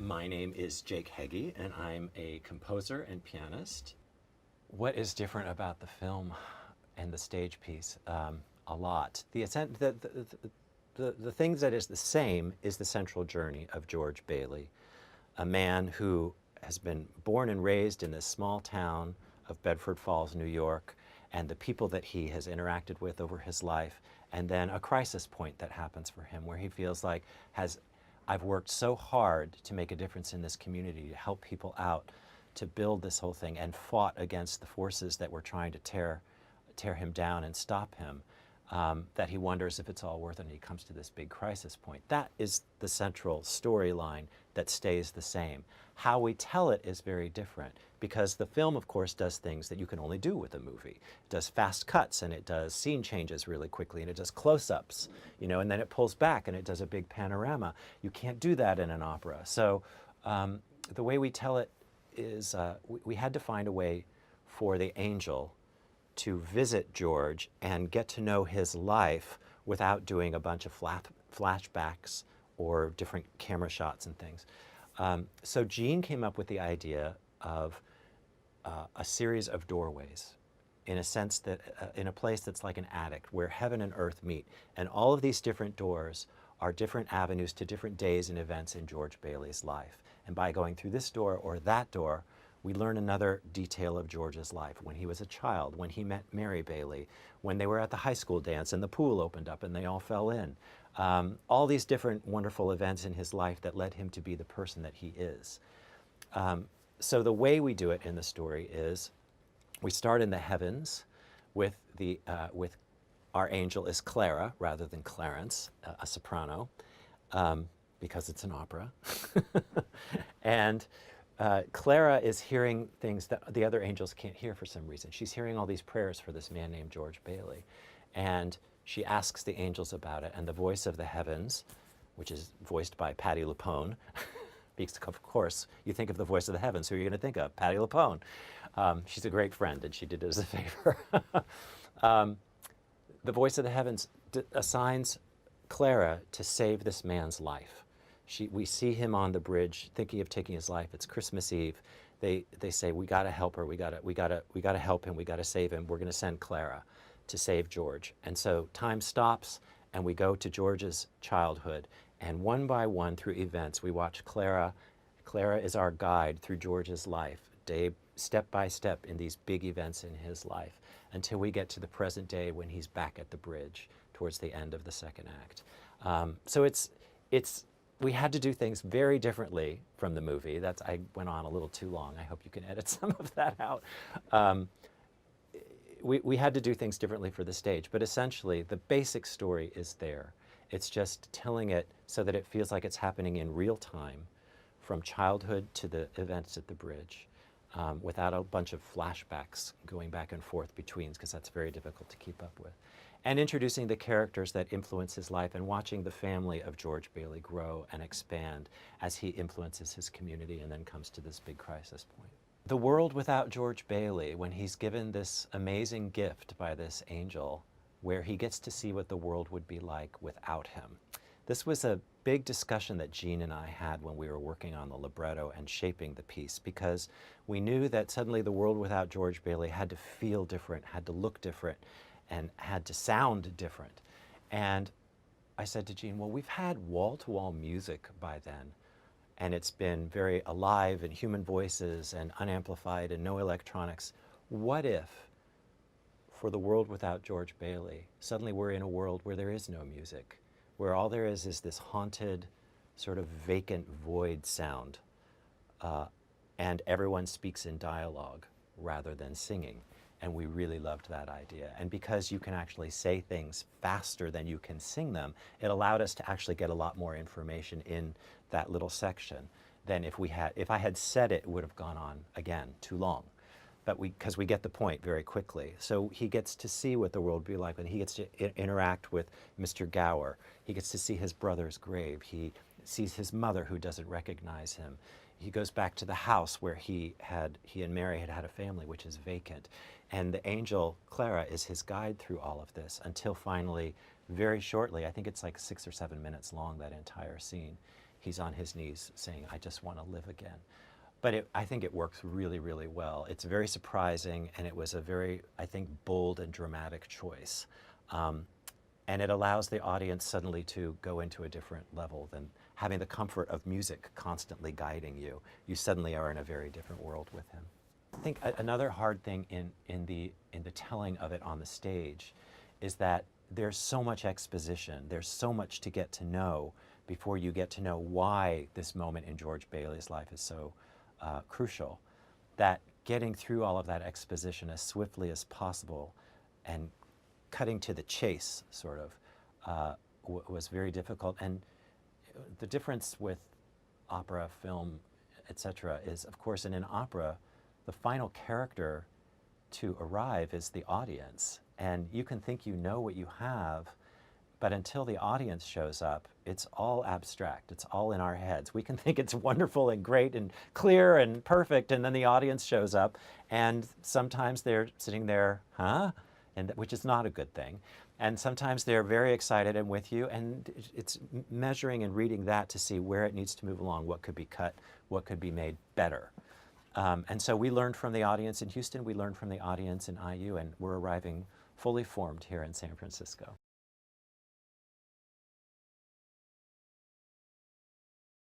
My name is Jake Heggie, and I'm a composer and pianist. What is different about the film and the stage piece? A lot. The things that is the same is the central journey of George Bailey, a man who has been born and raised in this small town of Bedford Falls, New York, and the people that he has interacted with over his life, and then a crisis point that happens for him where he feels like, I've worked so hard to make a difference in this community, to help people out, to build this whole thing, and fought against the forces that were trying to tear him down and stop him, that he wonders if it's all worth it, and he comes to this big crisis point. That is the central storyline that stays the same. How we tell it is very different, because the film, of course, does things that you can only do with a movie. It does fast cuts, and it does scene changes really quickly, and it does close-ups, you know, and then it pulls back, and it does a big panorama. You can't do that in an opera. So the way we tell it is we had to find a way for the angel to visit George and get to know his life without doing a bunch of flashbacks or different camera shots and things. So Gene came up with the idea of a series of doorways, in a sense that, in a place that's like an attic where heaven and earth meet. And all of these different doors are different avenues to different days and events in George Bailey's life. And by going through this door or that door, we learn another detail of George's life. When he was a child, when he met Mary Bailey, when they were at the high school dance and the pool opened up and they all fell in. All these different wonderful events in his life that led him to be the person that he is. So the way we do it in the story is we start in the heavens with our angel is Clara rather than Clarence, a soprano, because it's an opera. And Clara is hearing things that the other angels can't hear for some reason. She's hearing all these prayers for this man named George Bailey. And she asks the angels about it, and the voice of the heavens, which is voiced by Patti LuPone, because of course, you think of the voice of the heavens, who are you going to think of? Patti LuPone. She's a great friend, and she did it as a favor. The voice of the heavens assigns Clara to save this man's life. We see him on the bridge thinking of taking his life. It's Christmas Eve. They say, we got to help her. We got to help him. We got to save him. We're going to send Clara to save George. And so time stops, and we go to George's childhood. And one by one, through events, we watch Clara. Clara is our guide through George's life, step by step in these big events in his life, until we get to the present day when he's back at the bridge towards the end of the second act. So we had to do things very differently from the movie. I went on a little too long. I hope you can edit some of that out. We had to do things differently for the stage, but essentially the basic story is there. It's just telling it so that it feels like it's happening in real time, from childhood to the events at the bridge, without a bunch of flashbacks going back and forth between, because that's very difficult to keep up with. And introducing the characters that influence his life and watching the family of George Bailey grow and expand as he influences his community and then comes to this big crisis point. The world without George Bailey, when he's given this amazing gift by this angel, where he gets to see what the world would be like without him. This was a big discussion that Gene and I had when we were working on the libretto and shaping the piece, because we knew that suddenly the world without George Bailey had to feel different, had to look different, and had to sound different. And I said to Gene, well, we've had wall-to-wall music by then, and it's been very alive and human voices and unamplified and no electronics. What if, for the world without George Bailey, suddenly we're in a world where there is no music, where all there is this haunted, sort of vacant void sound, and everyone speaks in dialogue rather than singing. And we really loved that idea. And because you can actually say things faster than you can sing them, it allowed us to actually get a lot more information in that little section than if I had said it, it would have gone on, again, too long. But because we get the point very quickly. So he gets to see what the world would be like, and he gets to interact with Mr. Gower. He gets to see his brother's grave. He sees his mother, who doesn't recognize him. He goes back to the house where he and Mary had a family, which is vacant. And the angel, Clara, is his guide through all of this until finally, very shortly, I think it's like 6 or 7 minutes long, that entire scene, he's on his knees saying, I just want to live again. But I think it works really, really well. It's very surprising, and it was a very, I think, bold and dramatic choice. And it allows the audience suddenly to go into a different level than having the comfort of music constantly guiding you. You suddenly are in a very different world with him. I think another hard thing in the telling of it on the stage is that there's so much exposition. There's so much to get to know before you get to know why this moment in George Bailey's life is so crucial, that getting through all of that exposition as swiftly as possible and cutting to the chase, sort of, was very difficult. And the difference with opera, film, etc., is, of course, in an opera, the final character to arrive is the audience. And you can think you know what you have, but until the audience shows up, it's all abstract. It's all in our heads. We can think it's wonderful and great and clear and perfect, and then the audience shows up, and sometimes they're sitting there, huh? And which is not a good thing. And sometimes they're very excited and with you, and it's measuring and reading that to see where it needs to move along, what could be cut, what could be made better. And so we learned from the audience in Houston, we learned from the audience in IU, and we're arriving fully formed here in San Francisco.